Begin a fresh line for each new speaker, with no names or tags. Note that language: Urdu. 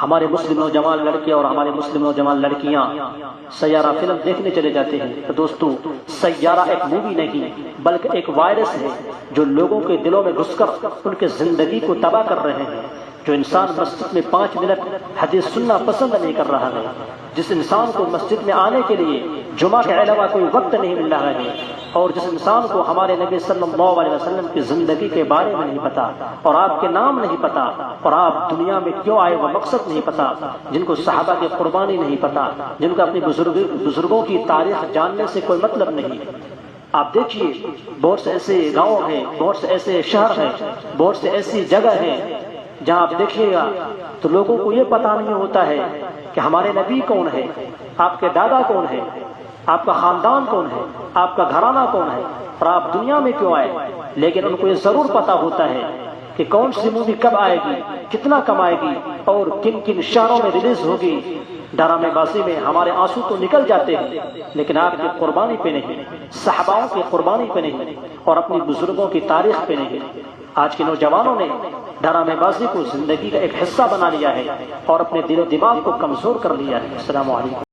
ہمارے مسلم نوجوان لڑکے اور ہمارے مسلم نوجوان لڑکیاں سیارہ فلم دیکھنے چلے جاتے ہیں، تو دوستو سیارہ ایک مووی نہیں بلکہ ایک وائرس ہے جو لوگوں کے دلوں میں گھس کر ان کے زندگی کو تباہ کر رہے ہیں۔ جو انسان مسجد میں 5 منٹ حدیث سننا پسند نہیں کر رہا ہے، جس انسان کو مسجد میں آنے کے لیے جمعہ کے علاوہ کوئی وقت نہیں مل رہا ہے، اور جس انسان کو ہمارے نبی صلی اللہ علیہ وسلم کی زندگی کے بارے میں نہیں پتا، اور آپ کے نام نہیں پتا، اور آپ دنیا میں کیوں آئے وہ مقصد نہیں پتا، جن کو صحابہ کی قربانی نہیں پتا، جن کو اپنی بزرگوں کی تاریخ جاننے سے کوئی مطلب نہیں۔ آپ دیکھیے بہت سے ایسے گاؤں ہیں، بہت سے ایسے شہر ہیں، بہت سے ایسی جگہ ہیں جہاں آپ دیکھیے گا تو لوگوں کو یہ پتہ نہیں ہوتا ہے کہ ہمارے نبی کون ہے، آپ کے دادا کون ہے، آپ کا خاندان کون ہے، آپ کا گھرانہ کون ہے، اور آپ دنیا میں کیوں آئے۔ لیکن ان کو یہ ضرور پتہ ہوتا ہے کہ کون سی مووی کب آئے گی، کتنا کمائے گی، اور کن کن شہروں میں ریلیز ہوگی۔ ڈرامے بازی میں ہمارے آنسو تو نکل جاتے ہیں، لیکن آپ کی قربانی پہ نہیں، صحاباؤں کی قربانی پہ نہیں، اور اپنی بزرگوں کی تاریخ پہ نہیں۔ آج کے نوجوانوں نے ڈرامے بازی کو زندگی کا ایک حصہ بنا لیا ہے اور اپنے دل و دماغ کو کمزور کر لیا ہے۔ السلام علیکم۔